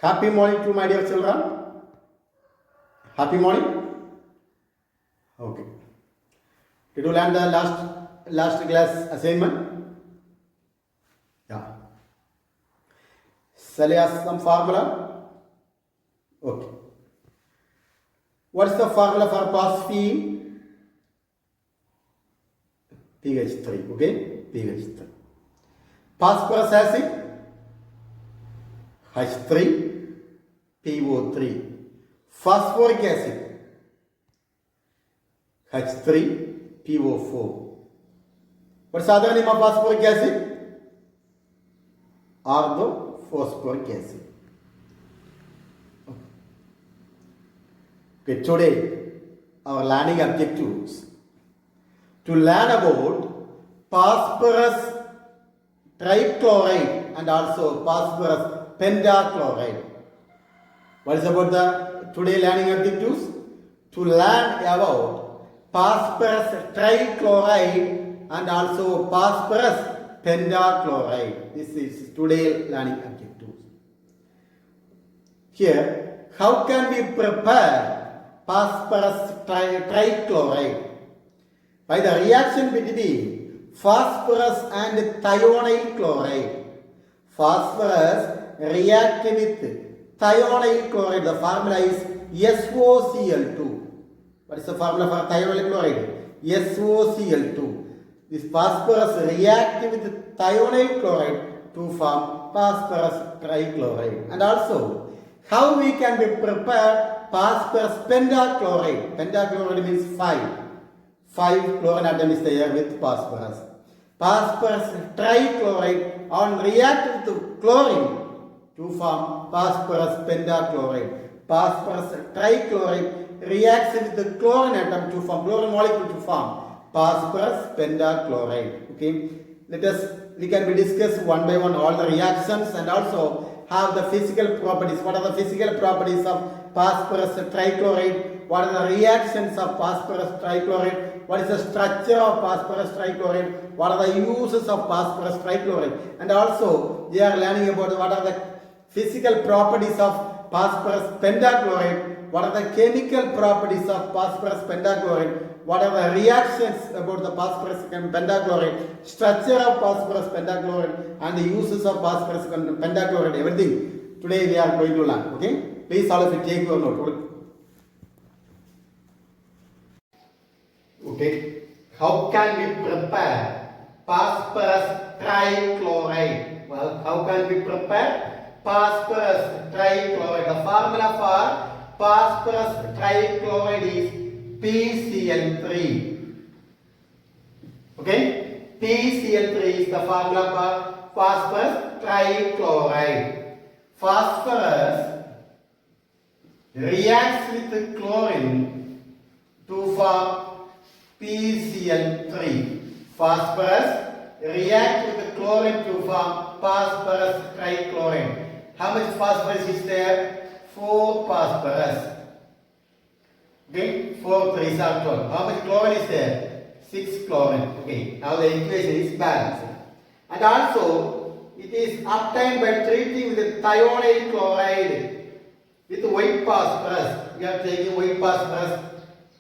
Happy morning to my dear children. Happy morning. Okay. Did you learn the last class assignment? Yeah. Shall I ask some formula? Okay. What is the formula for phosphine? pH3. Okay. pH3. Phosphorus acid. H3, PO3. Phosphoric acid, H3, PO4. What's the other name of phosphoric acid? Orthophosphoric acid. Okay, today our learning objectives to learn about phosphorus trichloride and also phosphorus pentachloride. What is about the today learning objectives? To learn about phosphorus trichloride and also phosphorus pentachloride. This is today learning objectives. Here, how can we prepare phosphorus trichloride? By the reaction between phosphorus and thionyl chloride. Phosphorus react with thionyl chloride. The formula is SOCl2. What is the formula for thionyl chloride? SOCl2. This phosphorus react with thionyl chloride to form phosphorus trichloride. And also, how we can be prepared phosphorus pentachloride. Pentachloride means 5. 5 chlorine atom is there with phosphorus. Phosphorus trichloride on react with chlorine to form phosphorus pentachloride. Phosphorus trichloride reacts with the chlorine atom to form chlorine molecule to form phosphorus pentachloride. Okay, we can discuss one by one all the reactions and also have the physical properties. What are the physical properties of phosphorus trichloride? What are the reactions of phosphorus trichloride? What is the structure of phosphorus trichloride? What are the uses of phosphorus trichloride? And also, we are learning about what are the physical properties of phosphorus pentachloride. What are the chemical properties of phosphorus pentachloride? What are the reactions about the phosphorus pentachloride? Structure of phosphorus pentachloride and the uses of phosphorus pentachloride. Everything today we are going to learn. Okay? Please all of you take your note. Okay, how can we prepare phosphorus trichloride? Well, how can we prepare phosphorus trichloride? The formula for phosphorus trichloride is PCl3. Okay, PCl3 is the formula for phosphorus trichloride. Phosphorus reacts with chlorine to form PCl3. Phosphorus react with the chlorine to form phosphorus trichloride. How much phosphorus is there? 4 phosphorus. Okay, 4 3s are 12. How much chlorine is there? 6 chlorine. Okay, now the equation is balanced. And also, it is obtained by treating with thionyl chloride with white phosphorus. We are taking white phosphorus.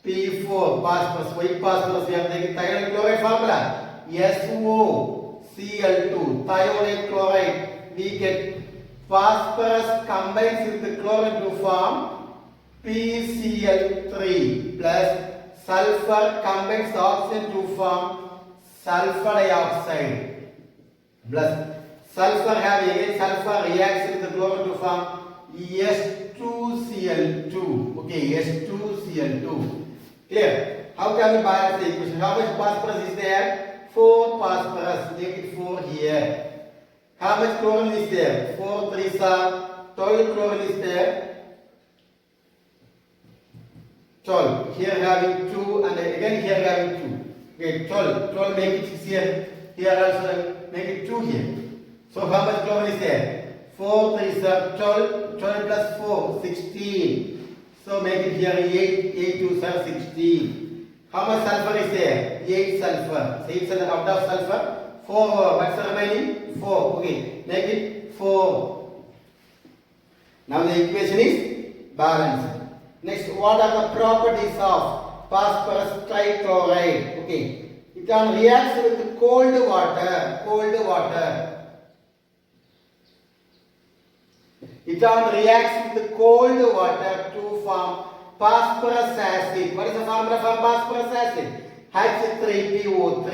P4 phosphorus, white phosphorus, we are taking thionyl chloride formula. SOCl2, thionyl chloride. We get phosphorus combines with the chlorine to form PCl3 plus sulfur combines the oxygen to form sulfur dioxide plus sulfur have again sulfur reacts with the chlorine to form S2Cl2. Okay, S2Cl2. Clear? How can we balance the equation? How much phosphorus is there? 4 phosphorus. Make it 4 here. How much chlorine is there? 4 3s are 12 chlorine is there. 12. Here having 2 and again here having 2. Okay, 12. 12 make it 6 here. Here also make it 2 here. So how much chlorine is there? 4 3s are 12. 12 plus 4, 16. So make it here 8, 8 2s are 16. How much sulfur is there? 8 sulfur. 8 sulfur out of sulfur. 4. What's the remaining? 4. Okay. Make it 4. Now the equation is balanced. Next, what are the properties of phosphorus trichloride? Okay, it can react with cold water. It can react with cold water to form phosphorus acid. What is the formula for phosphorus acid? H3PO3,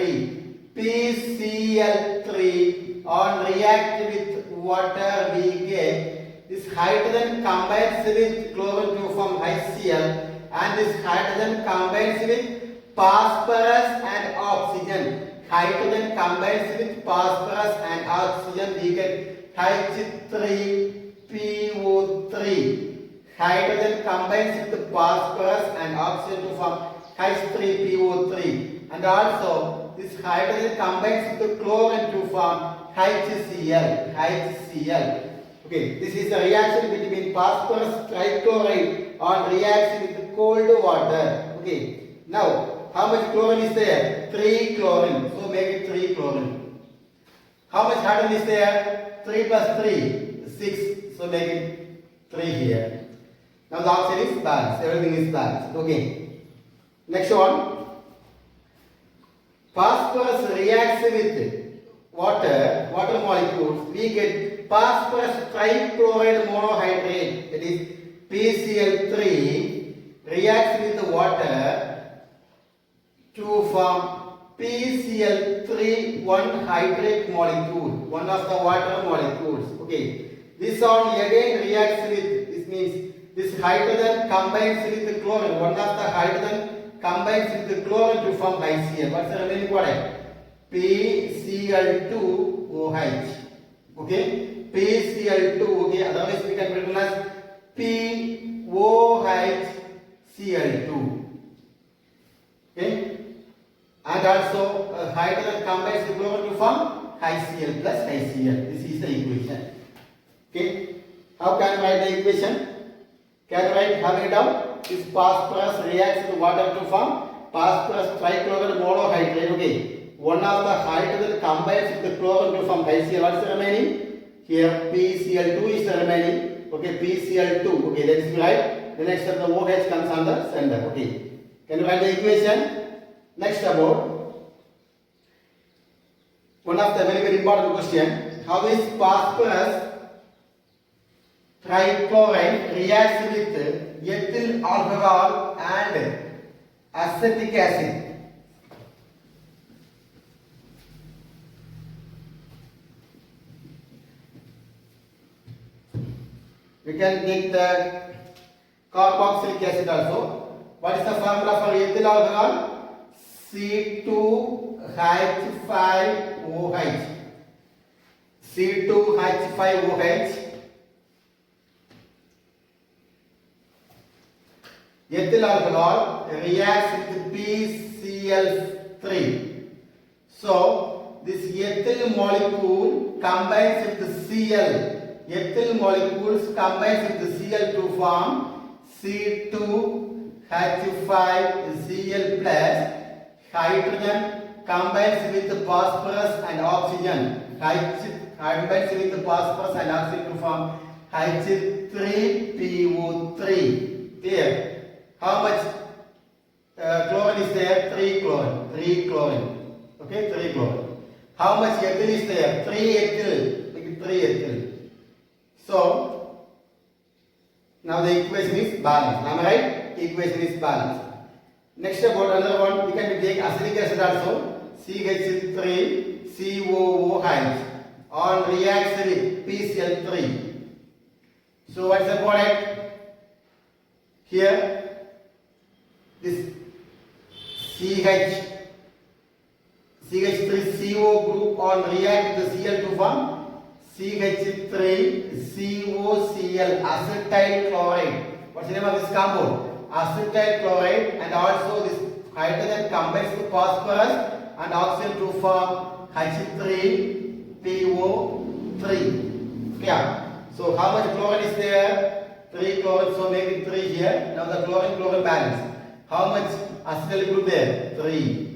PCl3. On react with water we get this hydrogen combines with chlorine to form HCl, and this hydrogen combines with phosphorus and oxygen. Hydrogen combines with phosphorus and oxygen, we get H3PO3. Hydrogen combines with phosphorus and oxygen to form H3PO3, and also this hydrogen combines with chlorine to form HCl. Okay, this is the reaction between phosphorus trichloride on reaction with cold water. Okay, now how much chlorine is there? 3 chlorine. So make it 3 chlorine. How much hydrogen is there? 3 plus 3, 6. So make it 3 here. Now the oxygen is balanced. Everything is balanced. Okay. Next one. Phosphorus reacts with water molecules. We get phosphorus trichloride monohydrate, that is PCl3, reacts with the water to form PCl3 one hydrate molecule, one of the water molecules. Okay, this one again reacts with, this means this hydrogen combines with the chlorine, one of the hydrogen combines with the chlorine to form HCl. What's the remaining product? PCl2OH. Okay, PCl2. Okay, otherwise we can written as POHCl2. Okay, and also hydrogen combines with chlorine to form HCl plus HCl. This is the equation. Okay, how can you write the equation? Can you write, have it down? This phosphorus reacts with water to form phosphorus trichloride monohydrate. Okay, one of the hydrogen combines with the chlorine to form HCl. What is the remaining? Here PCl2 is the remaining. Okay, PCl2. Okay, that is right. The next step, the OH comes on the center. Okay, can you write the equation? Next, about one of the very important question: how is phosphorus trichloride reacts with ethyl alcohol and acetic acid? We can take the carboxylic acid also. What is the formula for ethyl alcohol? C2H5OH. C2H5OH. Ethyl alcohol reacts with PCl3. So this ethyl molecule combines with the Cl. Ethyl molecules combines with the Cl to form C2H5Cl plus. Hydrogen combines with the phosphorus and oxygen. Combines with the phosphorus and oxygen to form H3PO3. Clear? How much chlorine is there? 3 chlorine. Okay, 3 chlorine. How much ethyl is there? 3 ethyl. Make it 3 ethyl. So now the equation is balanced. Am I right? Equation is balanced. Next, about another one, we can take acetic acid also. CH3COOH on reacts with PCl3. So what is the product? Here this CH3CO group on react with the Cl to form CH3COCl, acetyl chloride. What's the name of this compound? Acetyl chloride, and also this hydrogen combines with phosphorus and oxygen to form H3PO3. Yeah. So how much chlorine is there? 3 chlorine. So make it 3 here. Now the chlorine balance. How much acetyl group there? 3.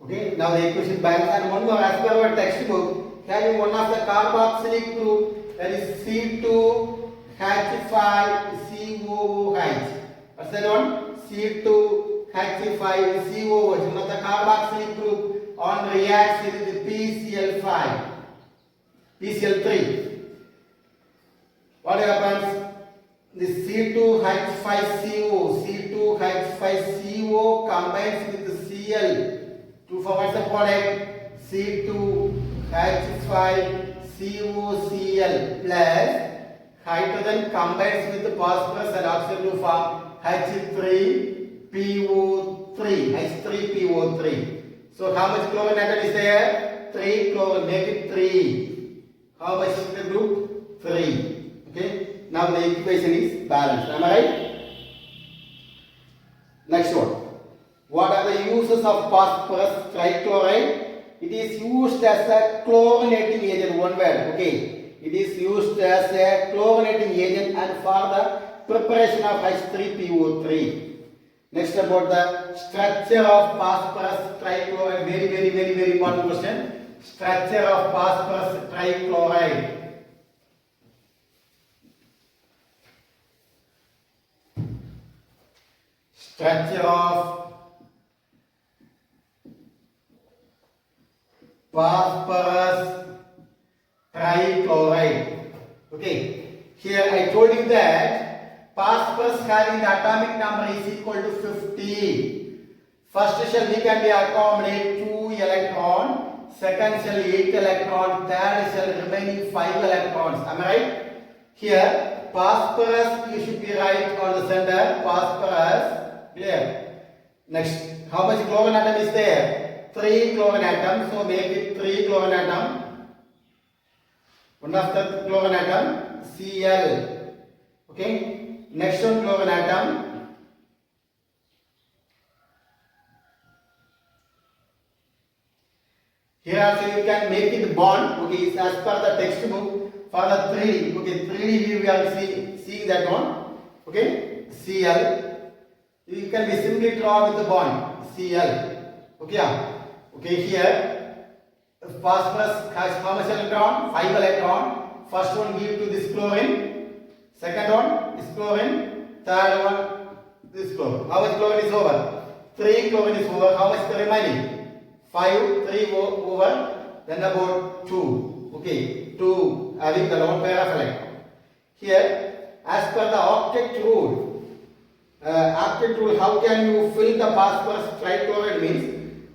Okay. Now the equation balance. And one more, as per our textbook, having one of the carboxylic group, that is C2 H5COOH. What's that one? C2H5COOH. You know the carboxylic group on reacts with the PCl5, PCl3. What happens? The C2H5CO combines with the Cl to form what's the product? C2H5COCl plus hydrogen combines with the phosphorus and oxygen to form H3PO3. H3PO3. So how much chlorine atom is there? 3 chlorine. Make it 3. How much is the group? 3. Okay. Now the equation is balanced. Am I right? Next one. What are the uses of phosphorus trichloride? It is used as a chlorinating agent. One word. Okay. It is used as a chlorinating agent and for the preparation of H3PO3. Next, about the structure of phosphorus trichloride. Very important question. Structure of phosphorus trichloride. Structure of phosphorus trichloride. Okay. Here I told you that phosphorus having the atomic number is equal to 50. First shell we can be accommodate 2 electron. Second shell 8 electron. Third shell remaining 5 electrons. Am I right? Here phosphorus you should be right on the center. Phosphorus. Clear. Next, how much chlorine atom is there? 3 chlorine atoms. So make it 3 chlorine atom. One of the chlorine atom Cl. Okay. Next one chlorine atom. Here also you can make it bond. Okay, it's as per the textbook for the 3D. Okay, 3D we are seeing that one. Okay, Cl. You can be simply draw with the bond Cl. Okay, okay. Here phosphorus has how much electron? 5 electron. First one give to this chlorine. Second one this chlorine. Third one this chlorine. How much chlorine is over? 3 chlorine is over. How much the remaining? 5, 3 over. Then about 2. Okay, 2 having the lone pair of electron. Here, as per the octet rule. Octet rule, how can you fill the phosphorus trichloride means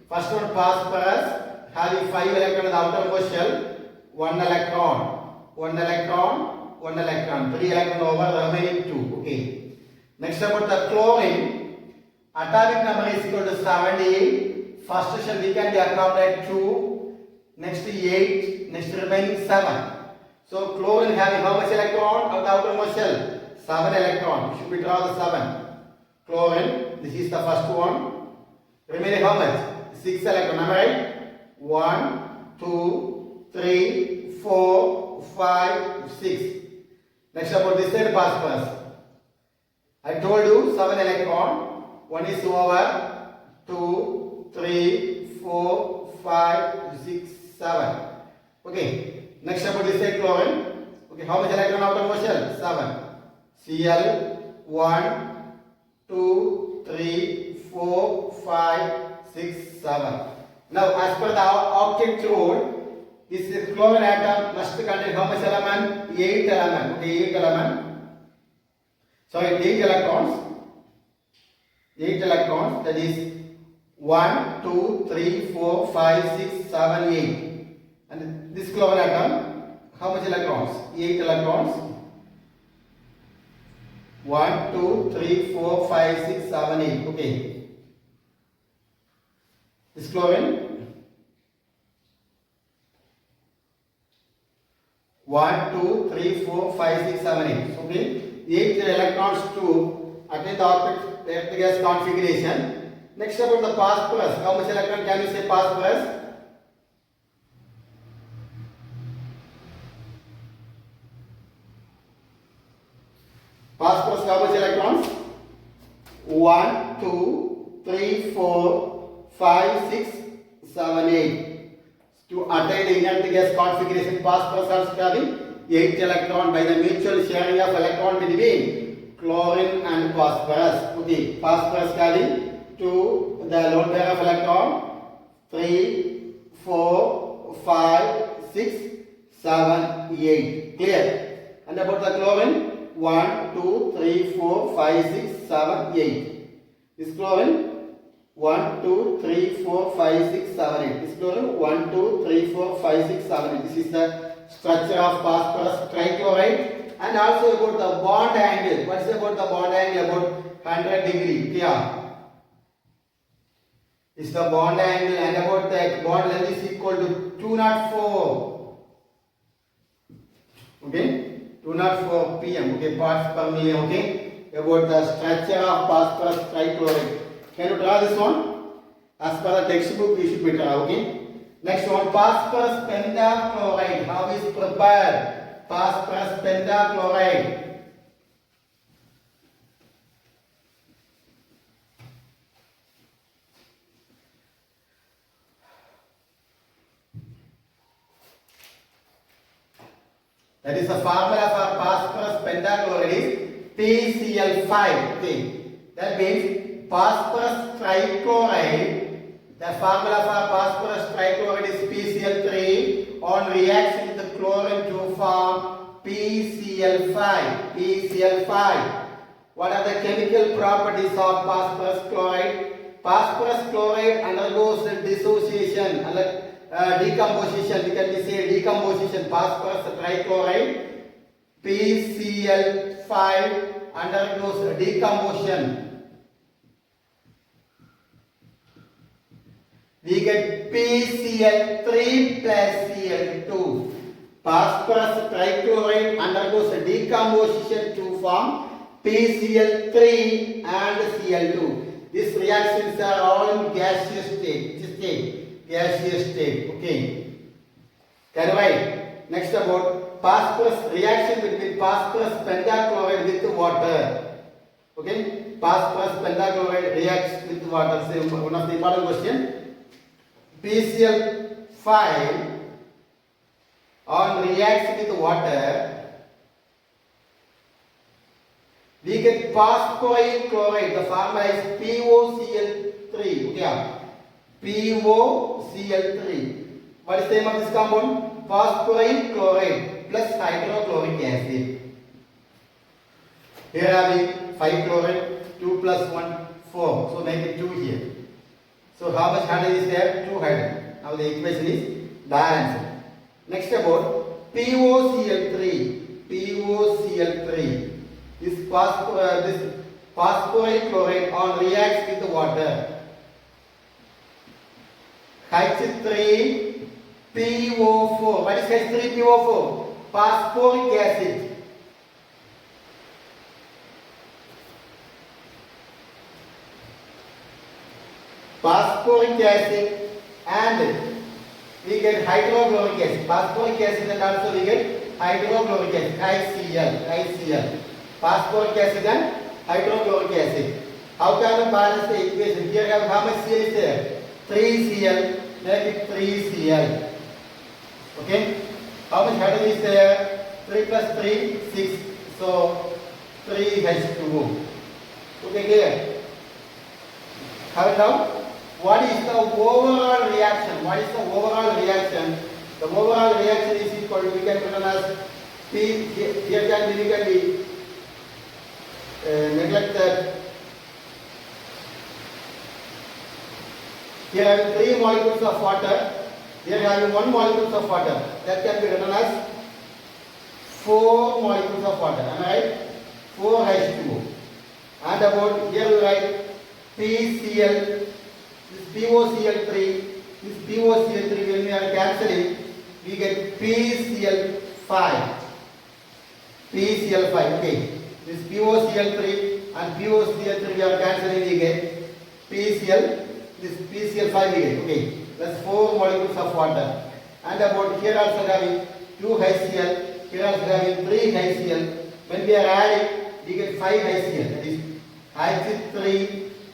first one phosphorus having 5 electrons in the outermost shell, 1 electron, 1 electron, 1 electron, 3 electrons over, remaining 2. Okay. Next about the chlorine, atomic number is equal to 70. First shell we can be accounted 2, next 8, next remaining 7. So chlorine having how much electron on the outermost shell? 7 electron. You should be draw the 7. Chlorine, this is the first one. Remaining how much? 6 electron. Am I right? 1, 2, 3, 4, 5, 6. Next about this side phosphorus. I told you 7 electron. 1 is over. 2, 3, 4, 5, 6, 7. Okay. Next about this side chlorine. Okay. How much electron outermost shell? 7. Cl 1, 2, 3, 4, 5, 6, 7. Now, as per the octet rule, this chlorine atom must contain how much element? 8 element. Okay, 8 element. Sorry, 8 electrons. 8 electrons. That is 1, 2, 3, 4, 5, 6, 7, 8. And this chlorine atom, how much electrons? 8 electrons. 1, 2, 3, 4, 5, 6, 7, 8. Okay. This chlorine. 1, 2, 3, 4, 5, 6, 7, 8. Okay. 8 electrons to attain the octet gas configuration. Next about the phosphorus. How much electron can you say phosphorus? Phosphorus how much electrons? 1, 2, 3, 4, 5, 6, 7, 8. To attain the inert gas configuration, phosphorus also having 8 electron by the mutual sharing of electron between chlorine and phosphorus. Okay, phosphorus carrying 2, the lone pair of electron 3, 4, 5, 6, 7, 8. Clear? And about the chlorine 1, 2, 3, 4, 5, 6, 7, 8. This chlorine 1, 2, 3, 4, 5, 6, 7, 8. This chlorine 1, 2, 3, 4, 5, 6, 7, 8. This is the structure of phosphorus trichloride. And also about the bond angle. What is about the bond angle? About 100 degree. Yeah. This is the bond angle, and about the bond length is equal to 204. Okay, 204 pm. Okay, parts per million. Okay, about the structure of phosphorus trichloride. Can you draw this one? As per the textbook, you should be draw. Okay. Next one, phosphorus pentachloride. How is prepared? Phosphorus pentachloride. That is the formula for phosphorus pentachloride is PCl5. Okay. That means phosphorus trichloride. The formula for phosphorus trichloride is PCl3 on reaction with the chlorine to form PCl5. PCl5. What are the chemical properties of phosphorus chloride? Phosphorus chloride undergoes dissociation, decomposition. We can say decomposition. Phosphorus trichloride PCl5 undergoes decomposition. We get PCl3 plus Cl2. Phosphorus trichloride undergoes decomposition to form PCl3 and Cl2. These reactions are all in gaseous state. Gaseous state. Okay. Can you write? Next about phosphorus reaction between phosphorus pentachloride with water. Okay. Phosphorus pentachloride reacts with water. So one of the important question. PCl5 on reacts with water, we get phosphoryl chloride. The formula is POCl3. Okay. POCl3. What is the name of this compound? Phosphoryl chloride plus hydrochloric acid. Here have we 5 chloride, 2 plus 1, 4. So make it 2 here. So how much hydrogen is there? 2 hydrogen. Now the equation is balanced. Next about POCl3. POCl3. This phosphoryl chloride on reacts with the water. H3PO4. What is H3PO4? Phosphoric acid. Phosphoric acid, and we get hydrochloric acid. Phosphoric acid, and also we get hydrochloric acid. HCl. Phosphoric acid and hydrochloric acid. How can we balance the equation? Here we have how much Cl is there? 3Cl. Make it 3Cl. Okay. How much hydrogen is there? 3 plus 3, 6. So 3H2O. Okay, clear? Have it down. What is the overall reaction? What is the overall reaction? The overall reaction is equal to, we can written as P. Here can be neglected. Here I have 3 molecules of water. Here I have 1 molecule of water. That can be written as 4 molecules of water. Am I right? 4H2O. And about here we write PCl. This POCl3, this POCl3, when we are cancelling, we get PCl5. PCl5, okay. This POCl3 and POCl3 we are cancelling, we get PCl, this PCl5 we get, okay. That's 4 molecules of water. And about here also having 2 HCl, here also having 3 HCl. When we are adding, we get 5 HCl. That is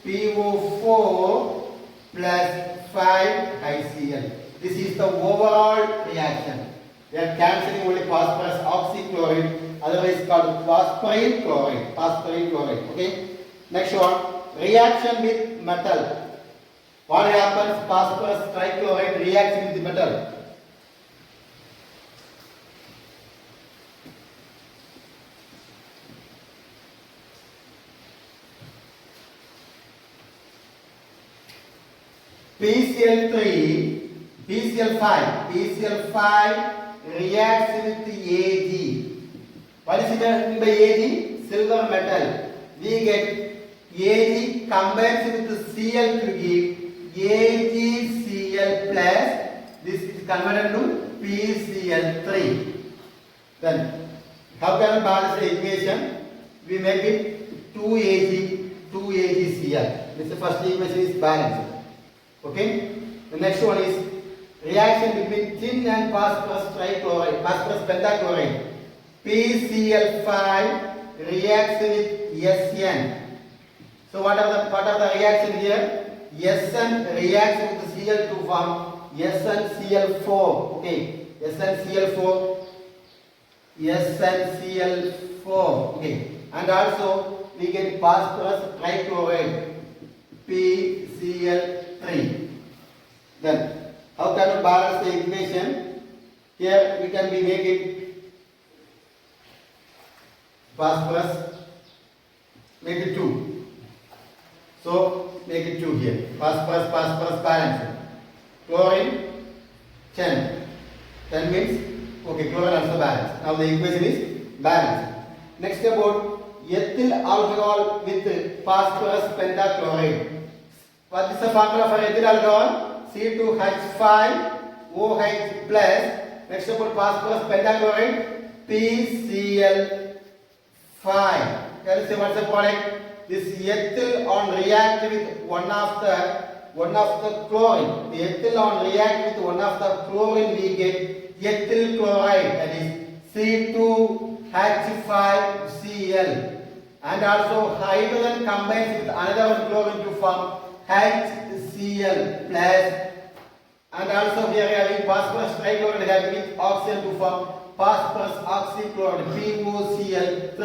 H3PO4 plus 5 HCl. This is the overall reaction. We are cancelling only phosphorus oxychloride, otherwise called phosphorine chloride. Phosphorine chloride. Okay. Next one, reaction with metal. What happens? Phosphorus trichloride reacts with metal. PCl3, PCl5 reacts with Ag. What is it meant by Ag? Silver metal. We get Ag combines with Cl to give AgCl plus. This is converted to PCl3. Then, how can we balance the equation? We make it 2AgCl. This is the first equation is balanced. Okay. The next one is reaction between tin and phosphorus trichloride, phosphorus pentachloride. PCl5 reacts with SN. So what are the reaction here? SN reacts with Cl to form SnCl4. Okay. SnCl4. SnCl4. Okay. And also we get phosphorus trichloride. PCl3. Then how can we balance the equation? Here we can be making phosphorus, make it 2. So make it 2 here. Phosphorus balance. Chlorine 10. 10 means okay, chlorine also balanced. Now the equation is balanced. Next about ethyl alcohol with phosphorus pentachloride. What is the formula for ethyl alcohol? C2H5 OH plus. Next about phosphorus pentachloride, PCl5. Can you see what's the product? This ethyl on react with one of the chlorine. The ethyl on react with one of the chlorine, we get ethyl chloride, that is C2H5Cl. And also hydrogen combines with another chlorine to form HCl plus. And also here we are having phosphorus trichloride having with oxygen to form phosphorus oxychloride, POCl3.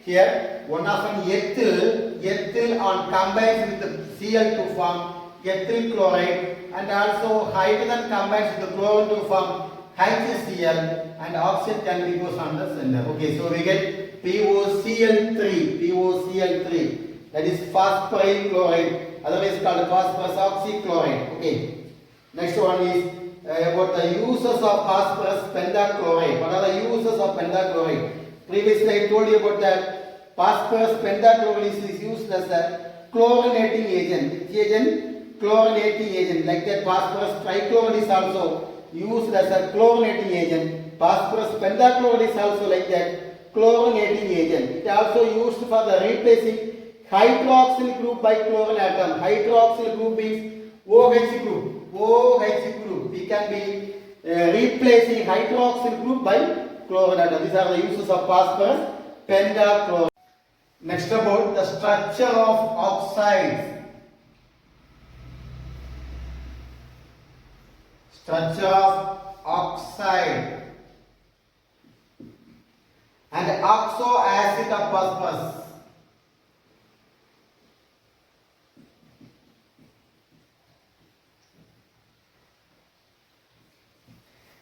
Here one of an ethyl on combines with the Cl to form ethyl chloride, and also hydrogen combines with the chlorine to form HCl, and oxygen can be goes on the center. Okay, so we get POCl3, that is phosphorine chloride, otherwise called phosphorus oxychloride. Okay. Next one is about the uses of phosphorus pentachloride. What are the uses of pentachloride? Previously I told you about that phosphorus pentachloride is used as a chlorinating agent. Which agent? Chlorinating agent. Like that phosphorus trichloride is also used as a chlorinating agent. Phosphorus pentachloride is also like that chlorinating agent. It also used for the replacing hydroxyl group by chlorine atom. Hydroxyl group means OH group. OH group. We can be replacing hydroxyl group by chlorine atom. These are the uses of phosphorus pentachloride. Next about the structure of oxides. Structure of oxide and oxoacid of phosphorus.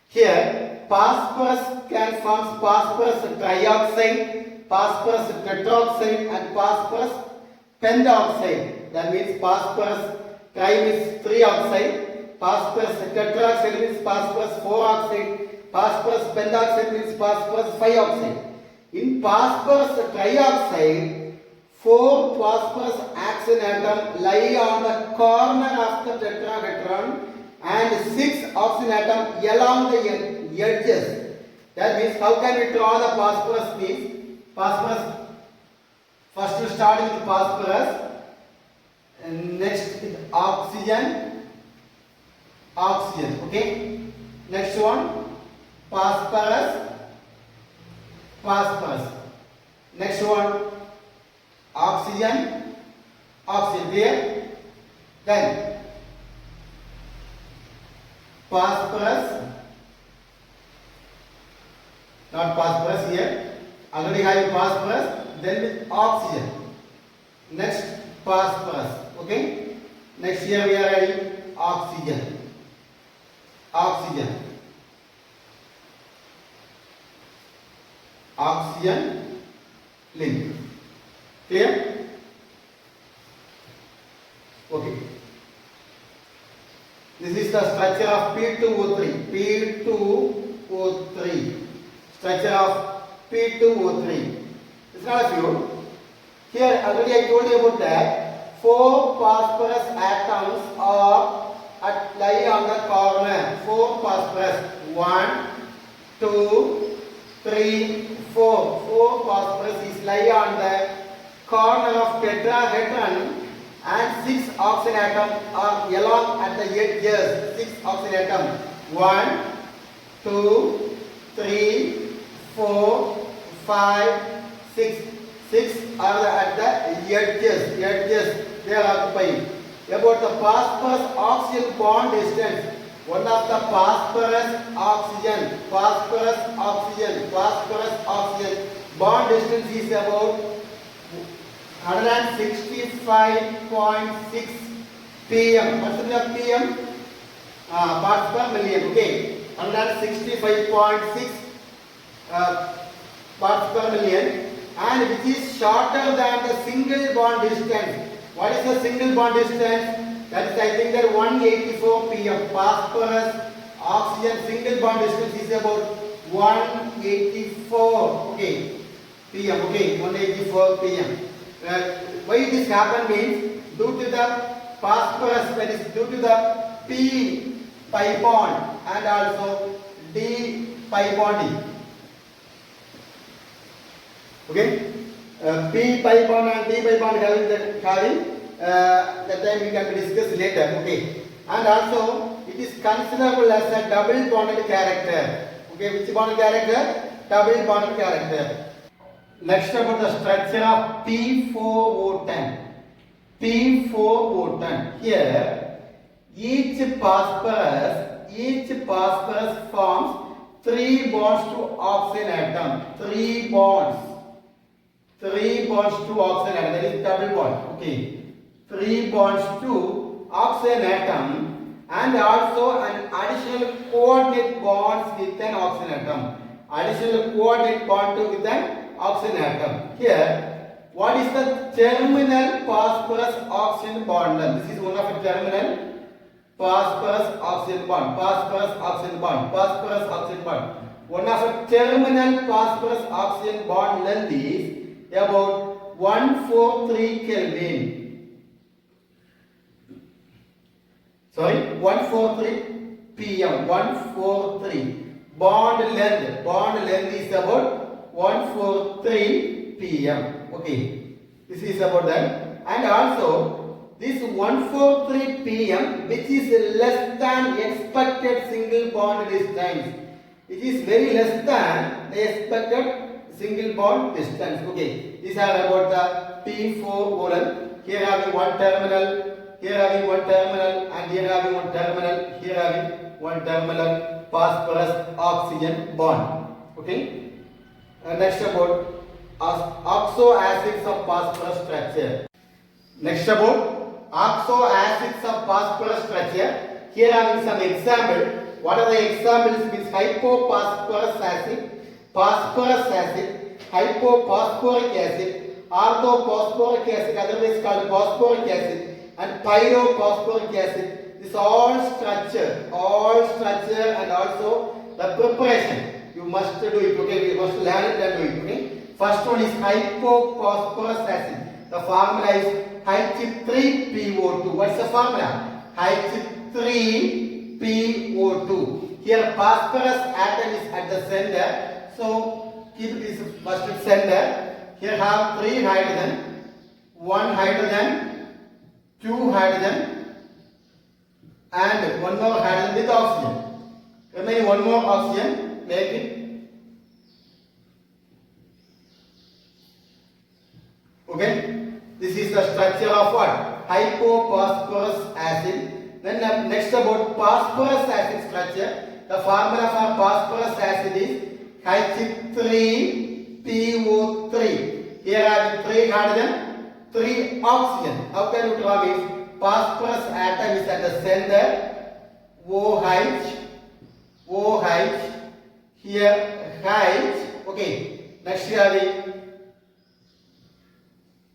Here, phosphorus can form phosphorus trioxide, phosphorus tetroxide, and phosphorus pentoxide. That means phosphorus tri means 3 oxide, phosphorus tetroxide means phosphorus 4 oxide, phosphorus pentoxide means phosphorus 5 oxide. In phosphorus trioxide, 4 phosphorus oxygen atoms lie on the corner of the tetrahedron and 6 oxygen atoms along the edges. That means how can we draw the phosphorus means? Phosphorus, first we start with phosphorus, and next with oxygen, okay. Next one, phosphorus. Next one, oxygen, there. Then phosphorus, not phosphorus here. Already having phosphorus, then with oxygen. Next phosphorus. Okay. Next here we are adding oxygen. Oxygen. Oxygen link. Clear? Okay. This is the structure of P2O3. P2O3. Structure of P2O3. It's not a few. Here already I told you about that. 4 phosphorus atoms are lying on the corner. 4 phosphorus. 1, 2, 3, 4. 4 phosphorus is lying on the corner of tetrahedron, and 6 oxygen atoms are along at the edges. 6 oxygen atoms. 1, 2, 3, 4, 5, 6. 6 are at the edges. They are occupying. About the phosphorus oxygen bond distance. One of the phosphorus oxygen bond distance is about 165.6 pm. What's the pm? Parts per million. Okay, 165.6 parts per million, and which is shorter than the single bond distance. What is the single bond distance? That is, I think that 184 pm. Phosphorus oxygen single bond distance is about 184. Okay, pm. Okay, 184 pm. Why this happen means due to the phosphorus, that is due to the p pi bond and also d pi bonding. Okay, p pi bond and d pi bond having that time we can discuss later. Okay, and also it is considerable as a double bonded character. Okay, which bonded character? Double bonded character. Next about the structure of P4O10. P4O10. Here, each phosphorus forms 3 bonds to oxygen atom. 3 bonds to oxygen atom. That is double bond. Okay. 3 bonds to oxygen atom, and also an additional coordinate bonds with an oxygen atom. Additional coordinate bond with an oxygen atom. Here, what is the terminal phosphorus oxygen bond? This is one of the terminal phosphorus oxygen bond. One of the terminal phosphorus oxygen bond length is about 143 Kelvin. Sorry, 143 pm. 143 bond length is about 143 pm. Okay, this is about that. And also this 143 pm, which is less than expected single bond distance. It is very less than the expected single bond distance. Okay, these are about the P4O10. Here having one terminal, here having one terminal, and here having one terminal, here having one terminal phosphorus oxygen bond. Okay. Next about oxo acids of phosphorus structure. Next about oxo acids of phosphorus structure. Here having some example. What are the examples? Means hypophosphorus acid, phosphorus acid, hypophosphoric acid, orthophosphoric acid, otherwise called phosphoric acid, and pyrophosphoric acid. This all structure, and also the preparation. You must do it. Okay, you must learn it and do it. Okay. First one is hypophosphorus acid. The formula is H3PO2. What's the formula? H3PO2. Here phosphorus atom is at the center. So keep this first at center. Here have 3 hydrogen, 1 hydrogen, 2 hydrogen, and 1 more hydrogen with oxygen. Remaining 1 more oxygen. Make it. Okay. This is the structure of what? Hypophosphorus acid. Then next about phosphorus acid structure. The formula for phosphorus acid is H3PO3. Here I have 3 hydrogen, 3 oxygen. How can you draw this? Phosphorus atom is at the center. OH. Here H. Okay. Next here we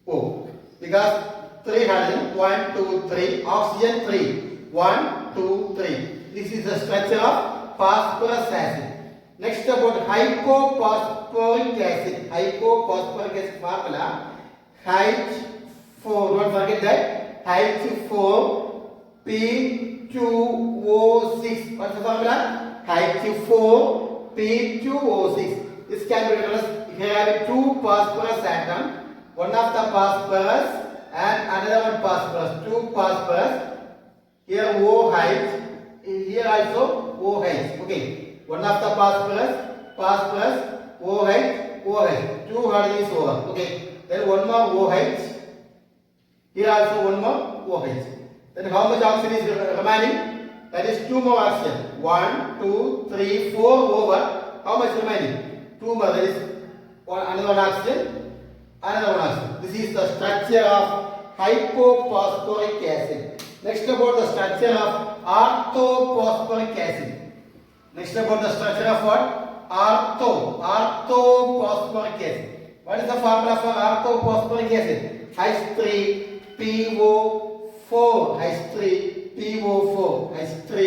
O. Because 3 hydrogen, 1, 2, 3. Oxygen 3. 1, 2, 3. This is the structure of phosphorus acid. Next about hypophosphoric acid. Hypophosphoric acid formula H4. Don't forget that H4P2O6. What's the formula? H4P2O6. This can be written as here are 2 phosphorus atom. One of the phosphorus and another one phosphorus. 2 phosphorus. Here OH. Here also OH. Okay. One of the phosphorus, OH. 2 hydrogen is over. Okay. Then one more OH. Here also one more OH. Then how much oxygen is remaining? That is 2 more oxygen. 1, 2, 3, 4 over. How much remaining? 2 more. That is another one oxygen. Another one oxygen. This is the structure of hypophosphoric acid. Next about the structure of orthophosphoric acid. Next about the structure of what? Orthophosphoric acid. What is the formula for orthophosphoric acid? H3PO4. H3.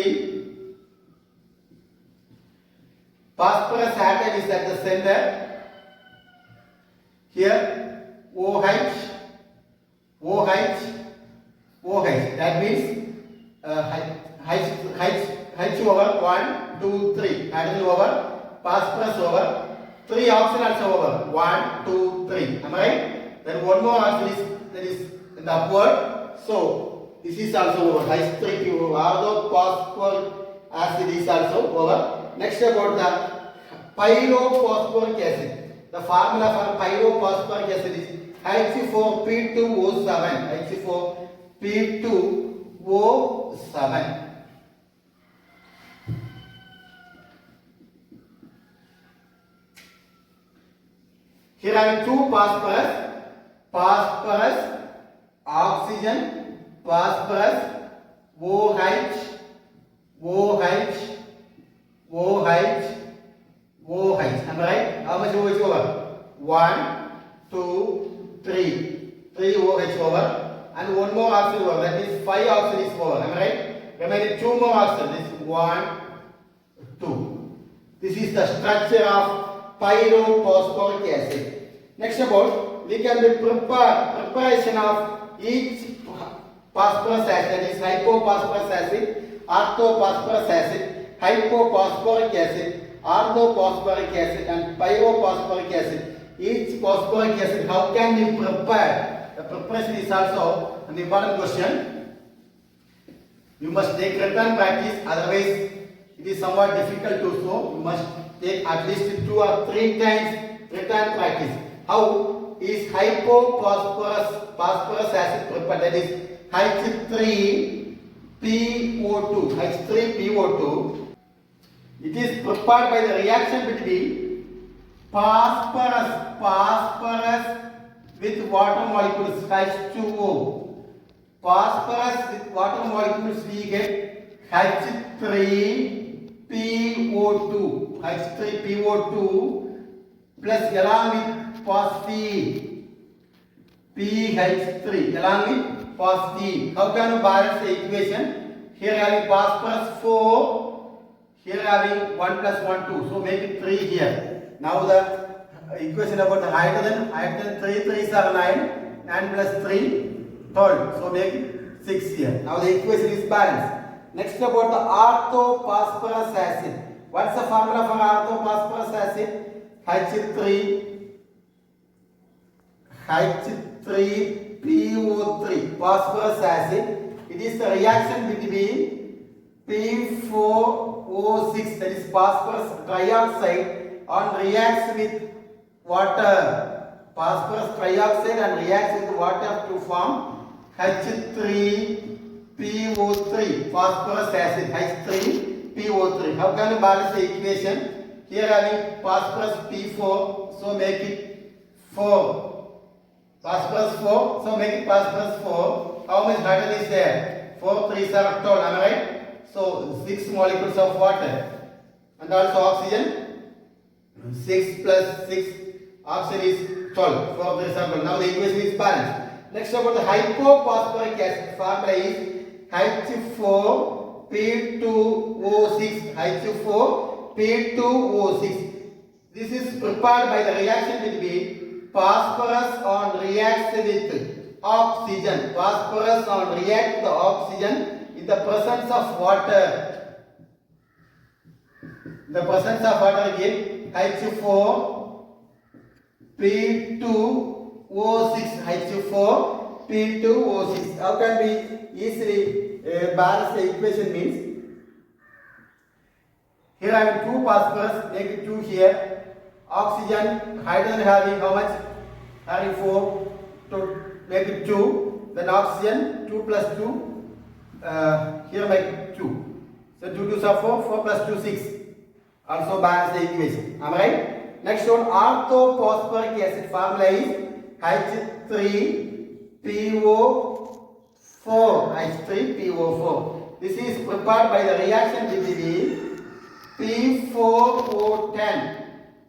Phosphorus atom is at the center. Here OH. That means H over 1, 2, 3. Hydrogen over. Phosphorus over. 3 oxygen also over. 1, 2, 3. Am I right? Then one more oxygen is in the upward. So this is also over. H3PO. Orthophosphoric acid is also over. Next about the pyrophosphoric acid. The formula for pyrophosphoric acid is H4P2O7. H4P2O7. Here I have 2 phosphorus, oxygen, phosphorus, OH. Am I right? How much OH over? 1, 2, 3. 3 OH over. And one more oxygen over. That is 5 oxygen is over. Am I right? Remaining 2 more oxygen. This is 1, 2. This is the structure of pyrophosphoric acid. Next about we can be preparation of each phosphorus acid. That is hypophosphorus acid, orthophosphorus acid, hypophosphoric acid, orthophosphoric acid, and pyrophosphoric acid. Each phosphoric acid, how can we prepare? The preparation is also an important question. You must take written practice, otherwise it is somewhat difficult to solve. You must take at least 2 or 3 times written practice. How is phosphorus acid prepared? That is H3PO2. H3PO2. It is prepared by the reaction between phosphorus with water molecules H2O. Phosphorus with water molecules we get H3PO2. H3PO2 plus along with phosphine PH3 along with phosphine. How can you balance the equation? Here having phosphorus 4, here having 1 plus 1 2. So make it 3 here. Now the equation about the hydrogen 3 3s are 9, 9 plus 3 12. So make it 6 here. Now the equation is balanced. Next about the orthophosphorus acid. What's the formula for orthophosphorus acid? H3PO3 phosphorus acid. It is the reaction between P4O6, that is phosphorus trioxide, and reacts with water. Phosphorus trioxide and reacts with water to form H3PO3 phosphorus acid. H3PO3. How can you balance the equation? Here having phosphorus P4, so make it 4. Phosphorus 4, so make it phosphorus 4. How much hydrogen is there? 4 3s are 12, am I right? So 6 molecules of water. And also oxygen, 6 plus 6, oxygen is 12. 4 3s are 12. Now the equation is balanced. Next about the hypophosphoric acid formula is H4P2O6. H4P2O6. This is prepared by the reaction between phosphorus on reacts with oxygen. Phosphorus on react with oxygen in the presence of water. The presence of water give H4P2O6. H4P2O6. How can we easily balance the equation? Means here I have 2 phosphorus, make it 2 here. Oxygen, hydrogen having how much? Having 4, to make it 2. Then oxygen, 2 plus 2. Here make it 2. So 2 2s are 4, 4 plus 2 6. Also balance the equation. Am I right? Next one, orthophosphoric acid formula is H3PO4. H3PO4. This is prepared by the reaction between P4O10,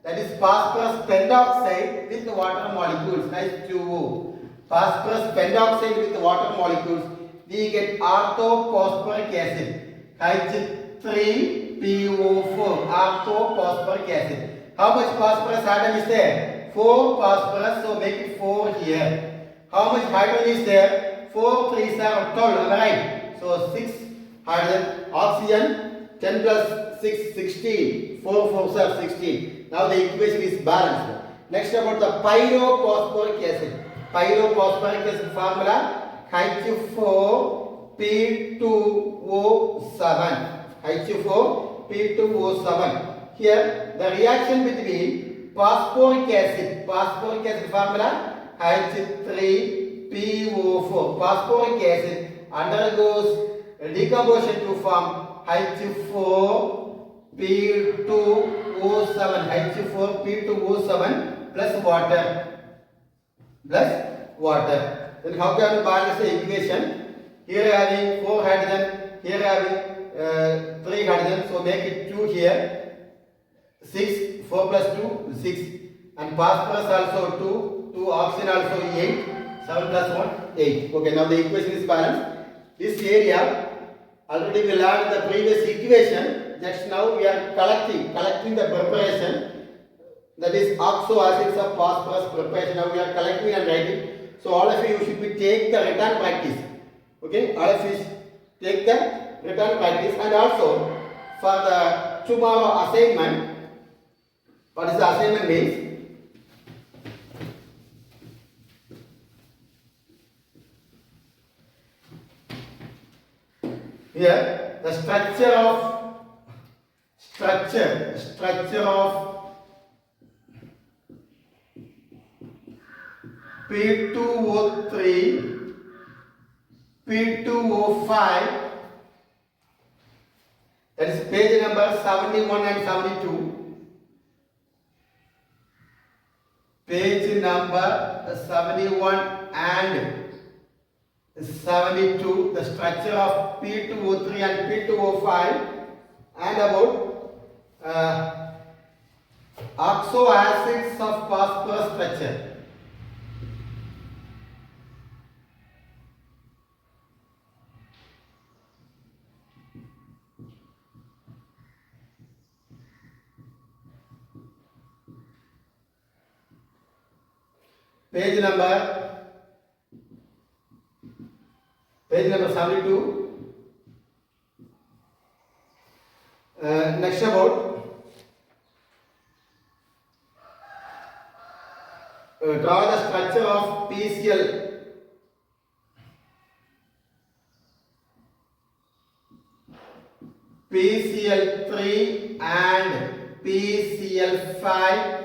that is phosphorus pentoxide with water molecules, H2O. Phosphorus pentoxide with water molecules, we get orthophosphoric acid, H3PO4, orthophosphoric acid. How much phosphorus atom is there? 4 phosphorus, so make it 4 here. How much hydrogen is there? 4 3s are 12, am I right? So 6 hydrogen. Oxygen, 10 plus 6, 16. 4 4s are 16. Now the equation is balanced. Next about the pyrophosphoric acid. Pyrophosphoric acid formula H4P2O7. H4P2O7. Here the reaction between phosphoric acid formula H3PO4. Phosphoric acid undergoes decomposition to form H4P2O7 plus water. Then how can we balance the equation? Here having 4 hydrogen, here having 3 hydrogen, so make it 2 here. 6, 4 plus 2, 6. And phosphorus also 2, 2 oxygen also 8, 7 plus 1, 8. Okay, now the equation is balanced. This area, already we learned the previous equation. Next now we are collecting the preparation. That is oxo acids of phosphorus preparation. Now we are collecting and writing. So all of you should be take the written practice. Okay, all of you take the written practice. And also for the tomorrow assignment, what is the assignment means? Here the structure of P2O3, P2O5, that is page number 71 and 72. Page number 71 and 72, the structure of P2O3 and P2O5, and about oxo acids of phosphorus structure. Page number 72. Next about draw the structure of PCl. PCl3 and PCl5.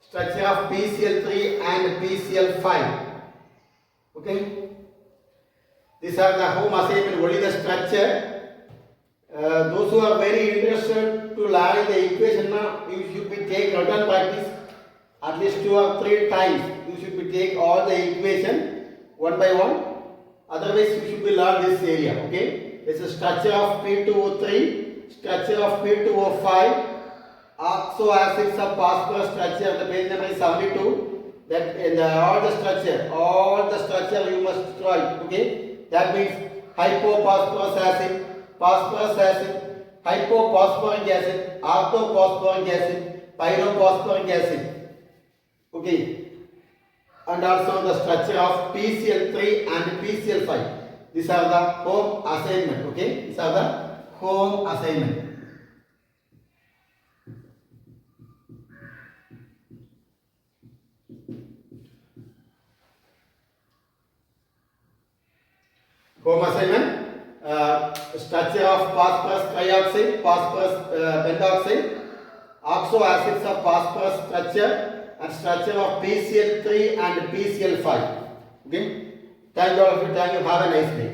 Structure of PCl3 and PCl5. Okay. These are the home assignment, only the structure. Those who are very interested to learn the equation, you should be take written practice at least 2 or 3 times. You should be take all the equation one by one. Otherwise, you should be learn this area. Okay, it's a structure of P2O3, structure of P2O5, oxoacids of phosphorus structure. The page number is 72. That in all the structure you must try. Okay, that means hypophosphorus acid, phosphorus acid, hypophosphoric acid, orthophosphoric acid, pyrophosphoric acid. Okay, and also the structure of PCl3 and PCl5. These are the home assignment. Okay, these are the home assignment. Home assignment. Structure of phosphorus trioxide, phosphorus pentoxide, oxoacids of phosphorus structure, and structure of PCl3 and PCl5. Okay. Thank you all of you. Thank you. Have a nice day.